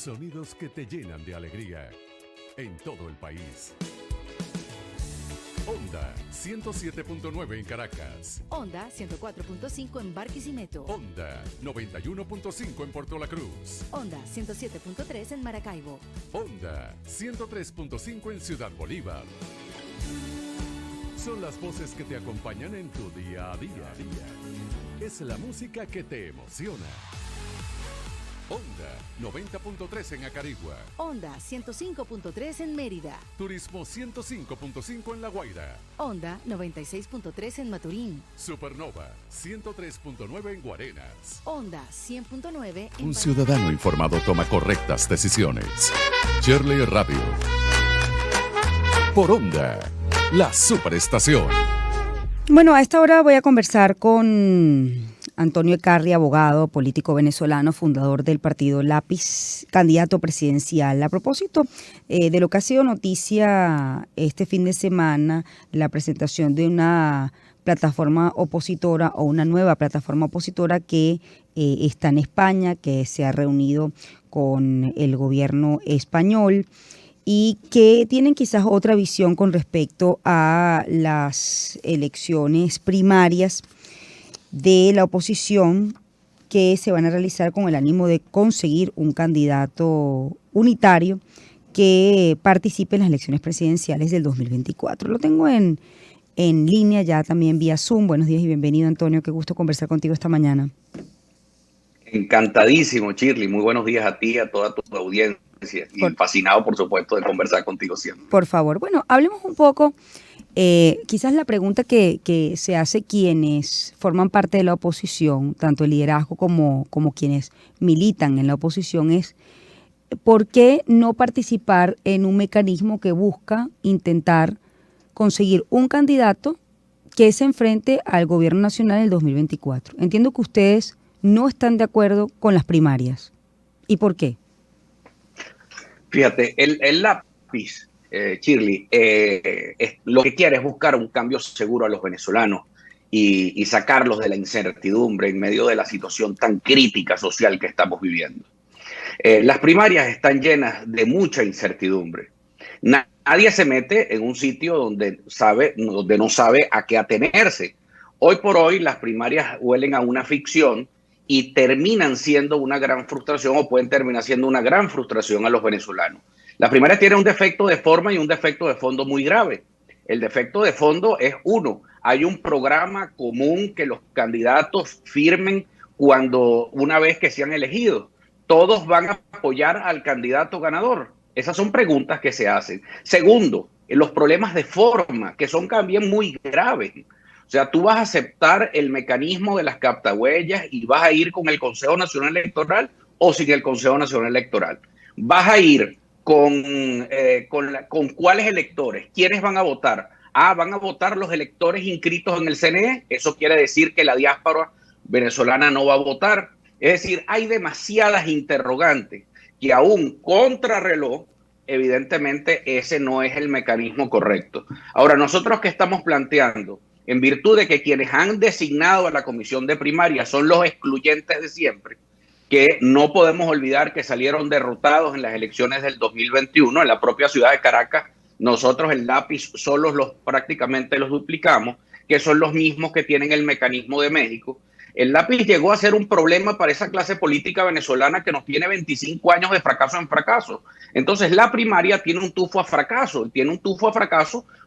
Sonidos que te llenan de alegría en todo el país. Onda 107.9 en Caracas. Onda 104.5 en Barquisimeto. Onda 91.5 en Puerto La Cruz. Onda 107.3 en Maracaibo. Onda 103.5 en Ciudad Bolívar. Son las voces que te acompañan en tu día a día. Es la música que te emociona. Onda 90.3 en Acarigua. Onda 105.3 en Mérida. Turismo 105.5 en La Guaira. Onda 96.3 en Maturín. Supernova 103.9 en Guarenas. Onda 100.9 en Un ciudadano informado toma correctas decisiones. Shirley Radio. Por Onda, la superestación. Bueno, a esta hora voy a conversar con Antonio Ecarri, abogado, político venezolano, fundador del partido Lápiz, candidato presidencial. A propósito de lo que ha sido noticia este fin de semana, la presentación de una plataforma opositora o una nueva plataforma opositora que está en España, que se ha reunido con el gobierno español y que tienen quizás otra visión con respecto a las elecciones primarias de la oposición que se van a realizar con el ánimo de conseguir un candidato unitario que participe en las elecciones presidenciales del 2024. Lo tengo en línea ya también vía Zoom. Buenos días y bienvenido, Antonio. Qué gusto conversar contigo esta mañana. Encantadísimo, Shirley. Muy buenos días a ti y a toda tu audiencia. Y fascinado, por supuesto, de conversar contigo siempre. Por favor. Bueno, hablemos un poco. Quizás la pregunta que se hace quienes forman parte de la oposición, tanto el liderazgo como quienes militan en la oposición, es ¿por qué no participar en un mecanismo que busca intentar conseguir un candidato que se enfrente al gobierno nacional en el 2024? Entiendo que ustedes no están de acuerdo con las primarias. ¿Y por qué? Fíjate, el Lápiz, Shirley, lo que quiere es buscar un cambio seguro a los venezolanos y sacarlos de la incertidumbre en medio de la situación tan crítica social que estamos viviendo. Las primarias están llenas de mucha incertidumbre. Nadie se mete en un sitio donde no sabe a qué atenerse. Hoy por hoy las primarias huelen a una ficción y terminan siendo una gran frustración o pueden terminar siendo una gran frustración a los venezolanos. Las primarias tienen un defecto de forma y un defecto de fondo muy grave. El defecto de fondo es hay un programa común que los candidatos firmen una vez que sean elegidos. Todos van a apoyar al candidato ganador. Esas son preguntas que se hacen. Segundo, los problemas de forma, que son también muy graves. O sea, tú vas a aceptar el mecanismo de las captahuellas y vas a ir con el Consejo Nacional Electoral o sin el Consejo Nacional Electoral. Vas a ir con cuáles electores, quiénes van a votar. Van a votar los electores inscritos en el CNE. Eso quiere decir que la diáspora venezolana no va a votar. Es decir, hay demasiadas interrogantes que aún contrarreloj, evidentemente ese no es el mecanismo correcto. Ahora, nosotros que estamos planteando, en virtud de que quienes han designado a la comisión de primaria son los excluyentes de siempre, que no podemos olvidar que salieron derrotados en las elecciones del 2021 en la propia ciudad de Caracas. Nosotros el Lápiz prácticamente los duplicamos, que son los mismos que tienen el mecanismo de México. El Lápiz llegó a ser un problema para esa clase política venezolana que nos tiene 25 años de fracaso en fracaso. Entonces la primaria tiene un tufo a fracaso,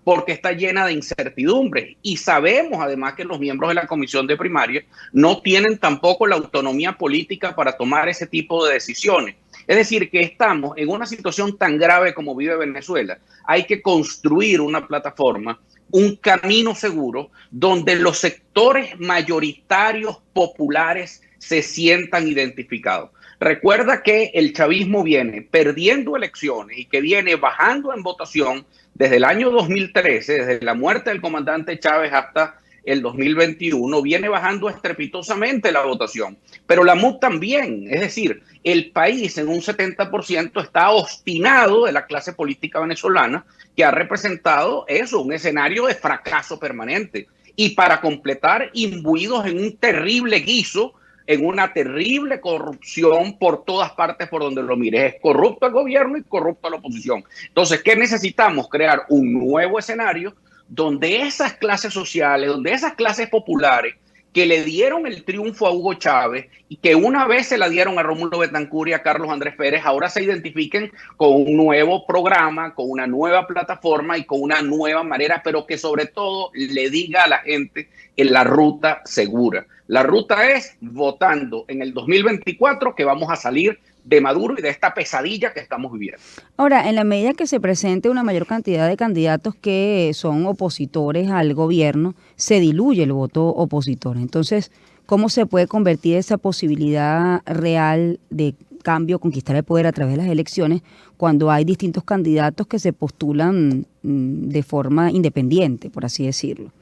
porque está llena de incertidumbres. Y sabemos además que los miembros de la comisión de primaria no tienen tampoco la autonomía política para tomar ese tipo de decisiones. Es decir, que estamos en una situación tan grave como vive Venezuela. Hay que construir una plataforma, un camino seguro donde los sectores mayoritarios populares se sientan identificados. Recuerda que el chavismo viene perdiendo elecciones y que viene bajando en votación desde el año 2013, desde la muerte del comandante Chávez hasta el 2021, viene bajando estrepitosamente la votación. Pero la MUD también, es decir, el país en un 70% está obstinado de la clase política venezolana, que ha representado un escenario de fracaso permanente. Y para completar, imbuidos en un terrible guiso en una terrible corrupción por todas partes por donde lo mires. Es corrupto el gobierno y corrupta la oposición. Entonces, ¿qué necesitamos? Crear un nuevo escenario donde esas clases sociales, donde esas clases populares que le dieron el triunfo a Hugo Chávez y que una vez se la dieron a Rómulo Betancourt y a Carlos Andrés Pérez, ahora se identifiquen con un nuevo programa, con una nueva plataforma y con una nueva manera, pero que sobre todo le diga a la gente en la ruta segura. La ruta es votando en el 2024 que vamos a salir de Maduro y de esta pesadilla que estamos viviendo. Ahora, en la medida que se presente una mayor cantidad de candidatos que son opositores al gobierno, se diluye el voto opositor. Entonces, ¿cómo se puede convertir esa posibilidad real de cambio, conquistar el poder a través de las elecciones, cuando hay distintos candidatos que se postulan de forma independiente, por así decirlo?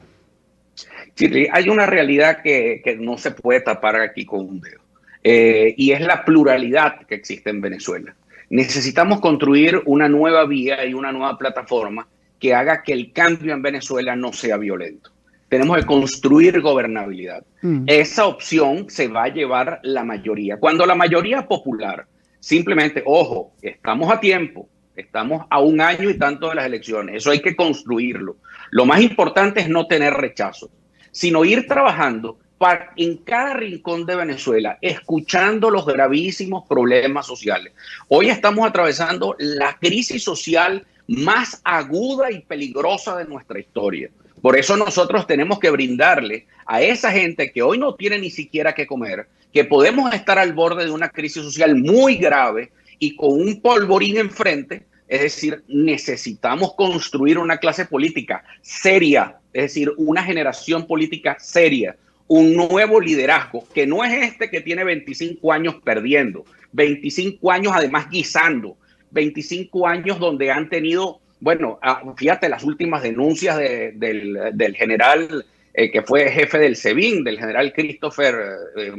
Sí, hay una realidad que no se puede tapar aquí con un dedo. Y es la pluralidad que existe en Venezuela. Necesitamos construir una nueva vía y una nueva plataforma que haga que el cambio en Venezuela no sea violento. Tenemos que construir gobernabilidad. Esa opción se va a llevar la mayoría. Cuando la mayoría popular simplemente, ojo, estamos a tiempo, estamos a 1 año y tanto de las elecciones, eso hay que construirlo. Lo más importante es no tener rechazo, sino ir trabajando en cada rincón de Venezuela, escuchando los gravísimos problemas sociales. Hoy estamos atravesando la crisis social más aguda y peligrosa de nuestra historia. Por eso nosotros tenemos que brindarle a esa gente que hoy no tiene ni siquiera qué comer, que podemos estar al borde de una crisis social muy grave y con un polvorín enfrente. Es decir, necesitamos construir una clase política seria, es decir, una generación política seria, un nuevo liderazgo, que no es este que tiene 25 años perdiendo, 25 años además guisando, 25 años donde han tenido, bueno, fíjate las últimas denuncias del general que fue jefe del SEBIN, del general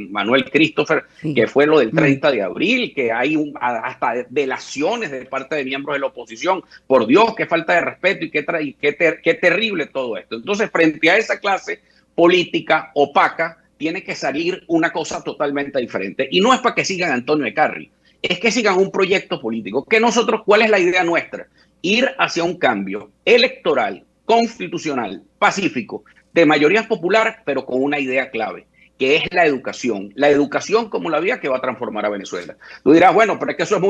Manuel Christopher, sí, que fue lo del 30 de abril, que hay hasta delaciones de parte de miembros de la oposición. Por Dios, qué falta de respeto y qué terrible todo esto. Entonces, frente a esa clase política opaca, tiene que salir una cosa totalmente diferente. Y no es para que sigan a Antonio Eckarri, es que sigan un proyecto político. Que nosotros, ¿cuál es la idea nuestra? Ir hacia un cambio electoral, constitucional, pacífico, de mayoría popular, pero con una idea clave, que es la educación. La educación como la vía que va a transformar a Venezuela. Tú dirás, bueno, pero es que eso es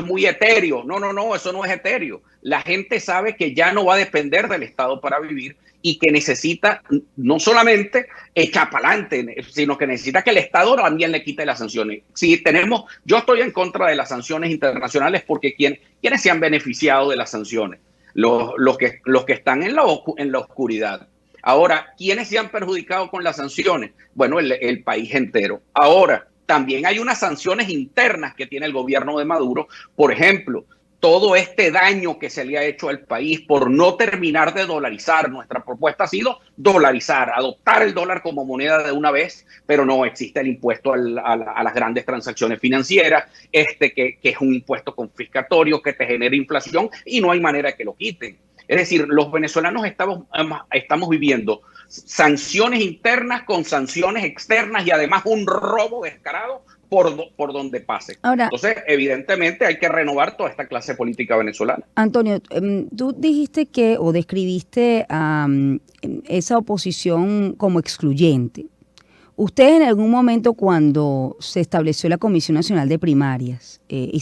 muy etéreo. No, eso no es etéreo. La gente sabe que ya no va a depender del Estado para vivir y que necesita no solamente echar para adelante, sino que necesita que el Estado también le quite las sanciones. Yo estoy en contra de las sanciones internacionales porque ¿quiénes se han beneficiado de las sanciones? Los que están en la oscuridad. Ahora, ¿quiénes se han perjudicado con las sanciones? Bueno, el país entero. Ahora, también hay unas sanciones internas que tiene el gobierno de Maduro. Por ejemplo, todo este daño que se le ha hecho al país por no terminar de dolarizar. Nuestra propuesta ha sido dolarizar, adoptar el dólar como moneda de una vez, pero no existe el impuesto a las grandes transacciones financieras, que es un impuesto confiscatorio que te genera inflación y no hay manera de que lo quiten. Es decir, los venezolanos estamos viviendo sanciones internas con sanciones externas y además un robo descarado por donde pase. Ahora, entonces, evidentemente, hay que renovar toda esta clase política venezolana. Antonio, tú dijiste o describiste esa oposición como excluyente. Ustedes en algún momento, cuando se estableció la Comisión Nacional de Primarias, y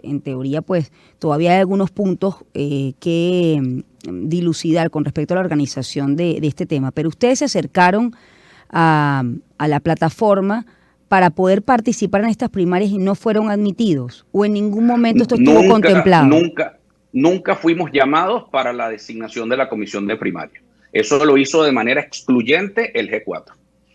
en teoría, pues, todavía hay algunos puntos que dilucidar con respecto a la organización de este tema, pero ustedes se acercaron a la plataforma para poder participar en estas primarias y no fueron admitidos, o en ningún momento esto estuvo contemplado. Nunca fuimos llamados para la designación de la comisión de primarias. Eso lo hizo de manera excluyente el G4.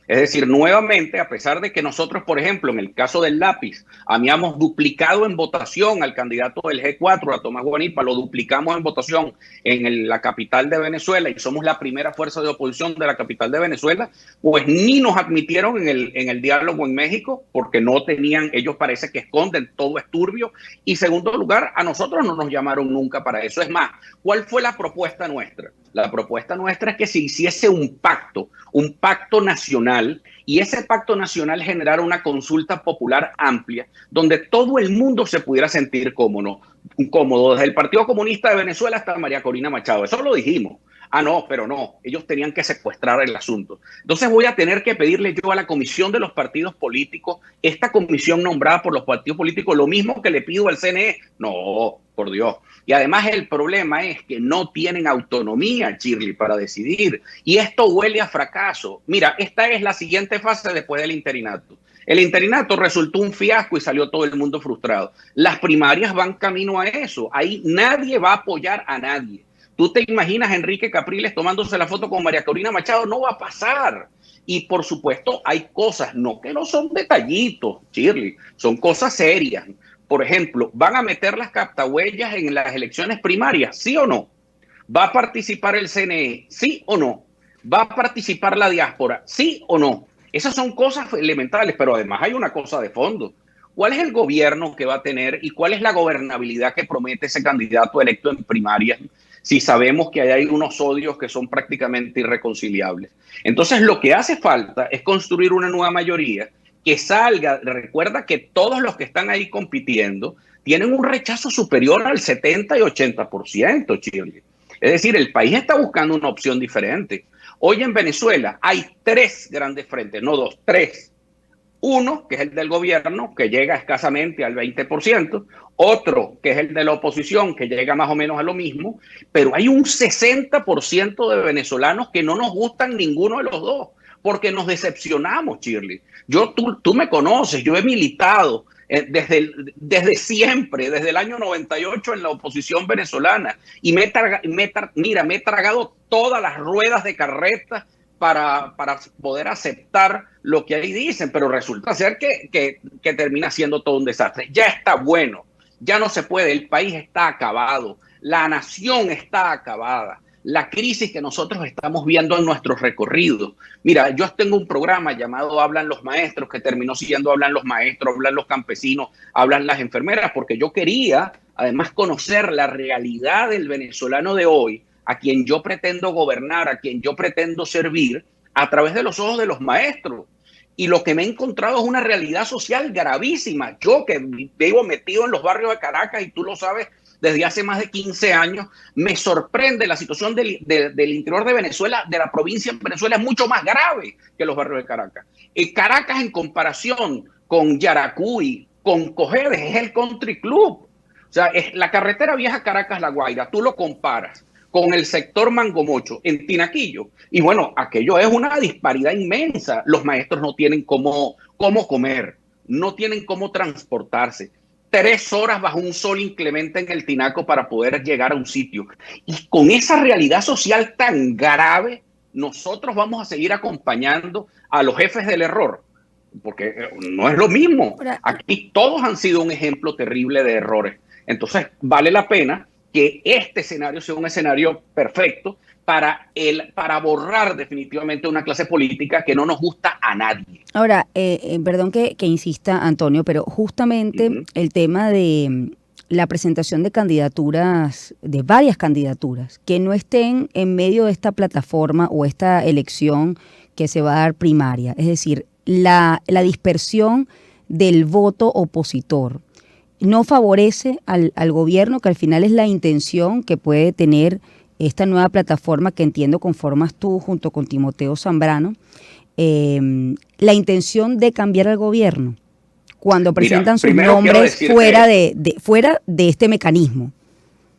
Es decir, nuevamente, a pesar de que nosotros, por ejemplo, en el caso del lápiz, habíamos duplicado en votación al candidato del G4, a Tomás Guanipa, lo duplicamos en votación en la capital de Venezuela y somos la primera fuerza de oposición de la capital de Venezuela, pues ni nos admitieron en el diálogo en México porque no tenían, ellos parece que esconden, todo es turbio. Y segundo lugar, a nosotros no nos llamaron nunca para eso. Es más, ¿cuál fue la propuesta nuestra? La propuesta nuestra es que se hiciese un pacto nacional, y ese pacto nacional generara una consulta popular amplia donde todo el mundo se pudiera sentir cómodo, desde el Partido Comunista de Venezuela hasta María Corina Machado. Eso lo dijimos. Ah, no, pero no, ellos tenían que secuestrar el asunto. Entonces voy a tener que pedirle yo a la comisión de los partidos políticos, esta comisión nombrada por los partidos políticos, lo mismo que le pido al CNE. No, por Dios. Y además el problema es que no tienen autonomía, Shirley, para decidir. Y esto huele a fracaso. Mira, esta es la siguiente fase después del interinato. El interinato resultó un fiasco y salió todo el mundo frustrado. Las primarias van camino a eso. Ahí nadie va a apoyar a nadie. ¿Tú te imaginas a Enrique Capriles tomándose la foto con María Corina Machado? No va a pasar. Y por supuesto hay cosas, no que no son detallitos, Shirley, son cosas serias. Por ejemplo, ¿van a meter las captahuellas en las elecciones primarias? ¿Sí o no? ¿Va a participar el CNE? ¿Sí o no? ¿Va a participar la diáspora? ¿Sí o no? Esas son cosas elementales, pero además hay una cosa de fondo. ¿Cuál es el gobierno que va a tener y cuál es la gobernabilidad que promete ese candidato electo en primarias, si sabemos que hay unos odios que son prácticamente irreconciliables? Entonces, lo que hace falta es construir una nueva mayoría que salga. Recuerda que todos los que están ahí compitiendo tienen un rechazo superior al 70 y 80%, Chile. Es decir, el país está buscando una opción diferente. Hoy en Venezuela hay tres grandes frentes, no dos, tres. Uno, que es el del gobierno, que llega escasamente al 20%, otro, que es el de la oposición, que llega más o menos a lo mismo, pero hay un 60% de venezolanos que no nos gustan ninguno de los dos, porque nos decepcionamos, Shirley. Tú me conoces, yo he militado desde siempre, desde el año 98 en la oposición venezolana, y me he tragado todas las ruedas de carreta para poder aceptar lo que ahí dicen, pero resulta ser que termina siendo todo un desastre. Ya está bueno, ya no se puede, el país está acabado, la nación está acabada. La crisis que nosotros estamos viendo en nuestros recorridos. Mira, yo tengo un programa llamado Hablan los Maestros, que terminó siendo Hablan los Maestros, Hablan los Campesinos, Hablan las Enfermeras, porque yo quería además conocer la realidad del venezolano de hoy, a quien yo pretendo gobernar, a quien yo pretendo servir, a través de los ojos de los maestros. Y lo que me he encontrado es una realidad social gravísima. Yo que vivo metido en los barrios de Caracas, y tú lo sabes, desde hace más de 15 años, me sorprende la situación del interior de Venezuela, de la provincia en Venezuela, es mucho más grave que los barrios de Caracas. Caracas, en comparación con Yaracuy, con Cojedes, es el country club. O sea, es la carretera vieja Caracas-La Guaira, tú lo comparas con el sector Mangomocho en Tinaquillo, y bueno, aquello es una disparidad inmensa. Los maestros no tienen cómo comer, no tienen cómo transportarse. 3 horas bajo un sol inclemente en el Tinaco para poder llegar a un sitio. Y con esa realidad social tan grave, nosotros vamos a seguir acompañando a los jefes del error, porque no es lo mismo. Aquí todos han sido un ejemplo terrible de errores. Entonces, vale la pena que este escenario sea un escenario perfecto para borrar definitivamente una clase política que no nos gusta a nadie. Ahora, perdón que insista, Antonio, pero justamente el tema de la presentación de candidaturas, de varias candidaturas, que no estén en medio de esta plataforma o esta elección que se va a dar primaria, es decir, la dispersión del voto opositor, no favorece al gobierno, que al final es la intención que puede tener esta nueva plataforma que entiendo conformas tú junto con Timoteo Zambrano, la intención de cambiar al gobierno cuando presentan sus nombres fuera de este mecanismo.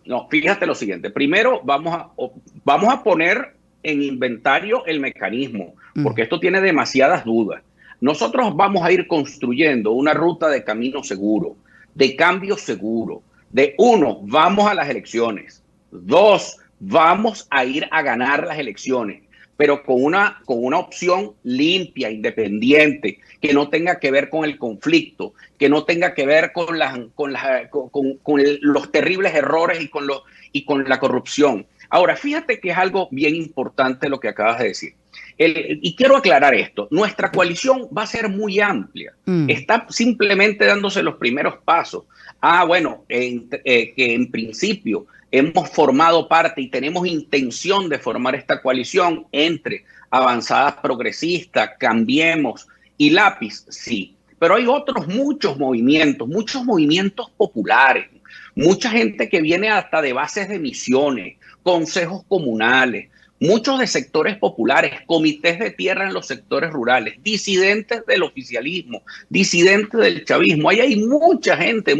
No, fíjate lo siguiente. Primero vamos a poner en inventario el mecanismo, porque esto tiene demasiadas dudas. Nosotros vamos a ir construyendo una ruta de camino seguro, de cambio seguro. De 1, vamos a las elecciones. 2, vamos a ir a ganar las elecciones, pero con una opción limpia, independiente, que no tenga que ver con el conflicto, que no tenga que ver con los terribles errores y con la corrupción. Ahora, fíjate que es algo bien importante lo que acabas de decir. Y quiero aclarar esto, nuestra coalición va a ser muy amplia, está simplemente dándose los primeros pasos. Bueno, que en principio hemos formado parte y tenemos intención de formar esta coalición entre Avanzadas Progresistas, Cambiemos y Lápiz, sí. Pero hay otros muchos movimientos populares, mucha gente que viene hasta de bases de misiones, consejos comunales, muchos de sectores populares, comités de tierra en los sectores rurales, disidentes del oficialismo, disidentes del chavismo. Ahí hay mucha gente,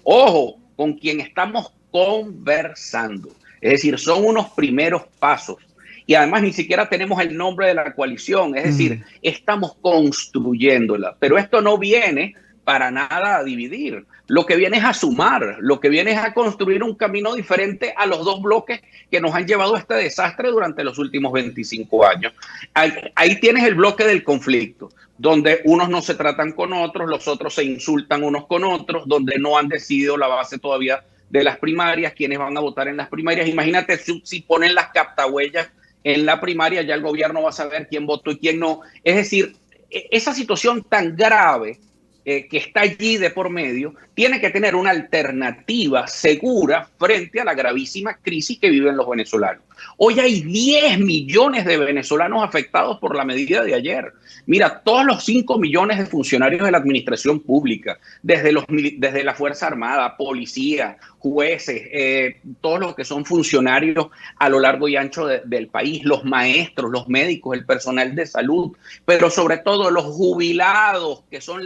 ojo, con quien estamos conversando. Es decir, son unos primeros pasos. Y además ni siquiera tenemos el nombre de la coalición, es decir, estamos construyéndola. Pero esto no viene para nada a dividir. Lo que viene es a sumar, lo que viene es a construir un camino diferente a los dos bloques que nos han llevado a este desastre durante los últimos 25 años. Ahí tienes el bloque del conflicto, donde unos no se tratan con otros, los otros se insultan unos con otros, donde no han decidido la base todavía de las primarias, quiénes van a votar en las primarias. Imagínate si ponen las captahuellas en la primaria, ya el gobierno va a saber quién votó y quién no. Es decir, esa situación tan grave que está allí de por medio, tiene que tener una alternativa segura frente a la gravísima crisis que viven los venezolanos. Hoy hay 10 millones de venezolanos afectados por la medida de ayer. Mira, todos los 5 millones de funcionarios de la administración pública, desde la Fuerza Armada, policía, jueces, todos los que son funcionarios a lo largo y ancho del país, los maestros, los médicos, el personal de salud, pero sobre todo los jubilados, que son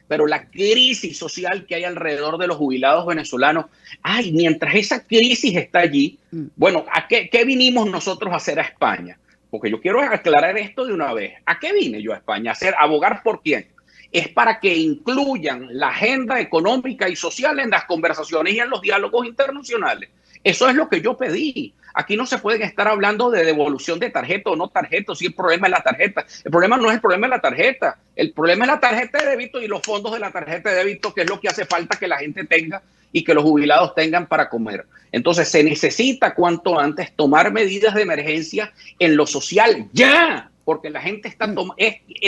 pero la crisis social que hay alrededor de los jubilados venezolanos. Mientras esa crisis está allí, bueno, ¿qué vinimos nosotros a hacer a España? Porque yo quiero aclarar esto de una vez. ¿A qué vine yo a España? ¿Abogar por quién? Es para que incluyan la agenda económica y social en las conversaciones y en los diálogos internacionales. Eso es lo que yo pedí. Aquí no se pueden estar hablando de devolución de tarjeta o no tarjeta, si el problema es la tarjeta. El problema no es el problema de la tarjeta. El problema es la tarjeta de débito y los fondos de la tarjeta de débito, que es lo que hace falta que la gente tenga y que los jubilados tengan para comer. Entonces se necesita cuanto antes tomar medidas de emergencia en lo social ya, porque la gente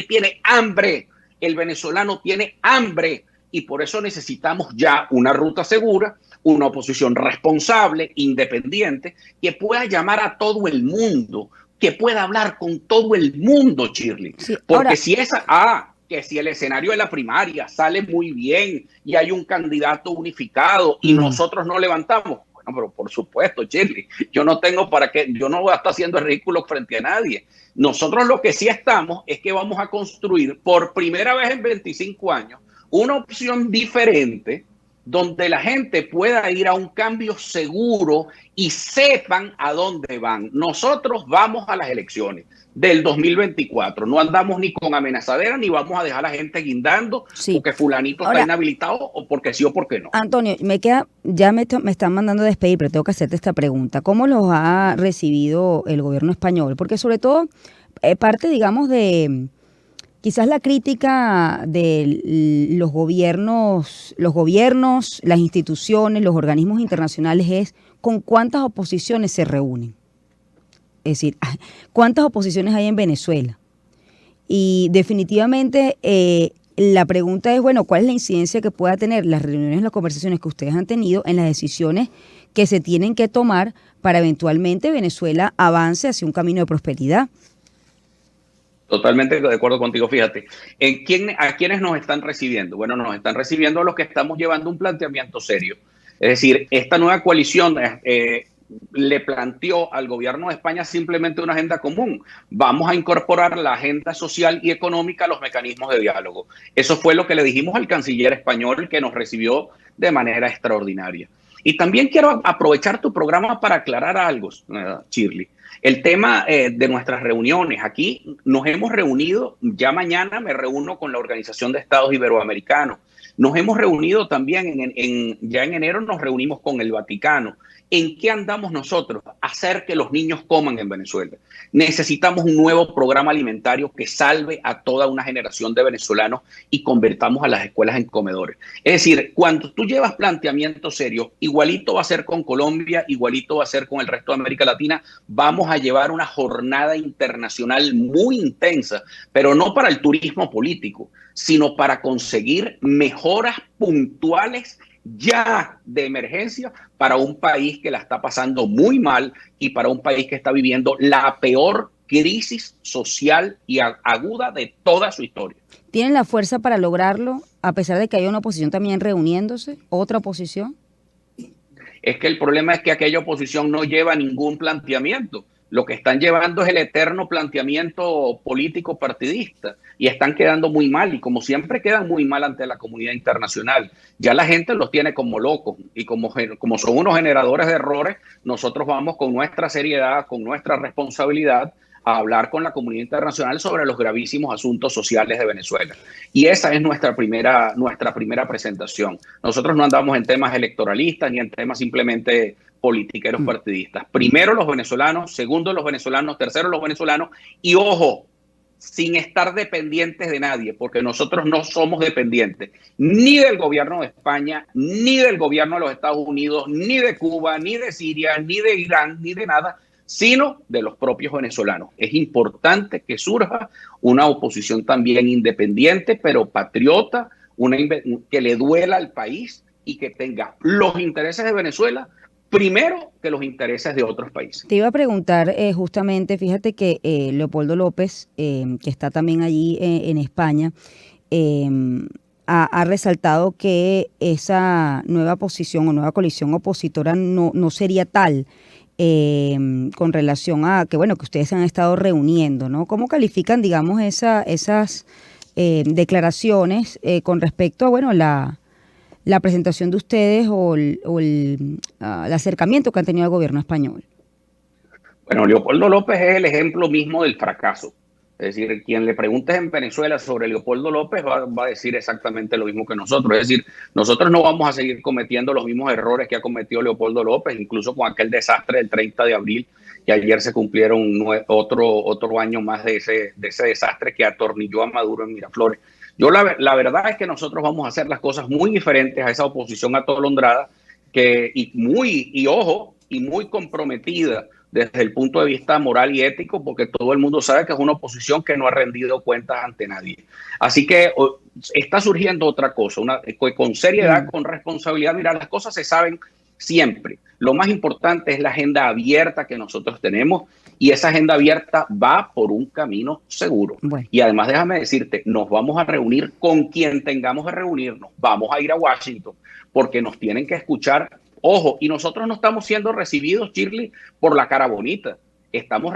tiene hambre. El venezolano tiene hambre y por eso necesitamos ya una ruta segura, una oposición responsable, independiente, que pueda llamar a todo el mundo, que pueda hablar con todo el mundo, Shirley. Sí, porque si el escenario de la primaria sale muy bien y hay un candidato unificado y nosotros no levantamos, bueno, pero por supuesto, Shirley, yo no voy a estar haciendo el ridículo frente a nadie. Nosotros lo que sí estamos es que vamos a construir por primera vez en 25 años una opción diferente donde la gente pueda ir a un cambio seguro y sepan a dónde van. Nosotros vamos a las elecciones del 2024. No andamos ni con amenazadera ni vamos a dejar a la gente guindando porque fulanito está inhabilitado o porque sí o porque no. Antonio, me están mandando a despedir, pero tengo que hacerte esta pregunta. ¿Cómo los ha recibido el gobierno español? Porque sobre todo, parte, digamos, de quizás la crítica de los gobiernos, las instituciones, los organismos internacionales es con cuántas oposiciones se reúnen. Es decir, ¿cuántas oposiciones hay en Venezuela? Y definitivamente la pregunta es, bueno, ¿cuál es la incidencia que pueda tener las reuniones, las conversaciones que ustedes han tenido en las decisiones que se tienen que tomar para eventualmente Venezuela avance hacia un camino de prosperidad? Totalmente de acuerdo contigo. Fíjate, ¿a quiénes nos están recibiendo? Bueno, nos están recibiendo a los que estamos llevando un planteamiento serio. Es decir, esta nueva coalición le planteó al gobierno de España simplemente una agenda común. Vamos a incorporar la agenda social y económica a los mecanismos de diálogo. Eso fue lo que le dijimos al canciller español, que nos recibió de manera extraordinaria. Y también quiero aprovechar tu programa para aclarar algo, Shirley. El tema de nuestras reuniones. Aquí nos hemos reunido, ya mañana me reúno con la Organización de Estados Iberoamericanos. Nos hemos reunido también, ya en enero nos reunimos con el Vaticano. ¿En qué andamos nosotros? Hacer que los niños coman en Venezuela. Necesitamos un nuevo programa alimentario que salve a toda una generación de venezolanos y convertamos a las escuelas en comedores. Es decir, cuando tú llevas planteamientos serios, igualito va a ser con Colombia, igualito va a ser con el resto de América Latina. Vamos a llevar una jornada internacional muy intensa, pero no para el turismo político, sino para conseguir mejoras puntuales ya de emergencia para un país que la está pasando muy mal y para un país que está viviendo la peor crisis social y aguda de toda su historia. ¿Tienen la fuerza para lograrlo, a pesar de que haya una oposición también reuniéndose, otra oposición? Es que el problema es que aquella oposición no lleva ningún planteamiento. Lo que están llevando es el eterno planteamiento político partidista y están quedando muy mal, y como siempre quedan muy mal ante la comunidad internacional. Ya la gente los tiene como locos, y como son unos generadores de errores, nosotros vamos con nuestra seriedad, con nuestra responsabilidad, a hablar con la comunidad internacional sobre los gravísimos asuntos sociales de Venezuela. Y esa es nuestra primera presentación. Nosotros no andamos en temas electoralistas ni en temas simplemente politiqueros partidistas. Primero los venezolanos, segundo los venezolanos, tercero los venezolanos, y ojo, sin estar dependientes de nadie, porque nosotros no somos dependientes ni del gobierno de España, ni del gobierno de los Estados Unidos, ni de Cuba, ni de Siria, ni de Irán, ni de nada, sino de los propios venezolanos. Es importante que surja una oposición también independiente, pero patriota, que le duela al país y que tenga los intereses de Venezuela primero que los intereses de otros países. Te iba a preguntar justamente, fíjate que Leopoldo López, que está también allí en España, ha resaltado que esa nueva posición o nueva coalición opositora no sería tal con relación a que, bueno, que ustedes se han estado reuniendo, ¿no? ¿Cómo califican, digamos, esas declaraciones con respecto a, bueno, la presentación de ustedes o el acercamiento que han tenido al gobierno español? Bueno, Leopoldo López es el ejemplo mismo del fracaso. Es decir, quien le preguntes en Venezuela sobre Leopoldo López va a decir exactamente lo mismo que nosotros. Es decir, nosotros no vamos a seguir cometiendo los mismos errores que ha cometido Leopoldo López, incluso con aquel desastre del 30 de abril, que ayer se cumplieron otro año más de ese desastre que atornilló a Maduro en Miraflores. La verdad es que nosotros vamos a hacer las cosas muy diferentes a esa oposición atolondrada y muy comprometida desde el punto de vista moral y ético, porque todo el mundo sabe que es una oposición que no ha rendido cuentas ante nadie. Así que está surgiendo otra cosa, con seriedad, con responsabilidad. Mira, las cosas se saben siempre. Lo más importante es la agenda abierta que nosotros tenemos, y esa agenda abierta va por un camino seguro. Bueno. Y además, déjame decirte, nos vamos a reunir con quien tengamos que reunirnos. Vamos a ir a Washington porque nos tienen que escuchar. Ojo, y nosotros no estamos siendo recibidos, Shirley, por la cara bonita. Estamos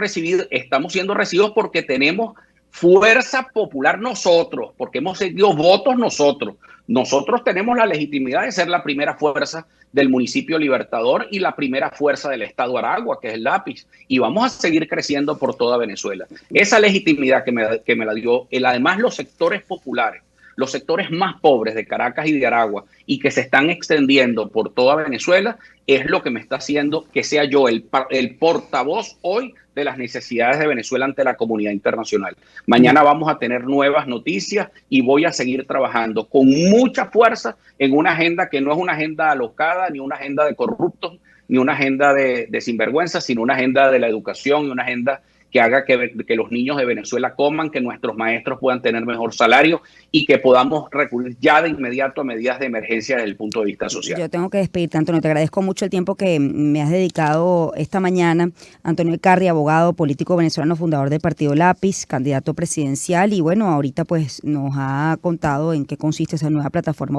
siendo recibidos porque tenemos fuerza popular nosotros, porque hemos seguido votos nosotros. Nosotros tenemos la legitimidad de ser la primera fuerza del municipio Libertador y la primera fuerza del estado Aragua, que es el Lápiz, y vamos a seguir creciendo por toda Venezuela. Esa legitimidad que me la dio, además los sectores populares, los sectores más pobres de Caracas y de Aragua, y que se están extendiendo por toda Venezuela, es lo que me está haciendo que sea yo el portavoz hoy de las necesidades de Venezuela ante la comunidad internacional. Mañana vamos a tener nuevas noticias y voy a seguir trabajando con mucha fuerza en una agenda que no es una agenda alocada, ni una agenda de corruptos, ni una agenda de sinvergüenza, sino una agenda de la educación y una agenda que haga que los niños de Venezuela coman, que nuestros maestros puedan tener mejor salario y que podamos recurrir ya de inmediato a medidas de emergencia desde el punto de vista social. Yo tengo que despedirte, Antonio. Te agradezco mucho el tiempo que me has dedicado esta mañana. Antonio Ecarry, abogado, político venezolano, fundador del partido Lápiz, candidato presidencial, y bueno, ahorita pues nos ha contado en qué consiste esa nueva plataforma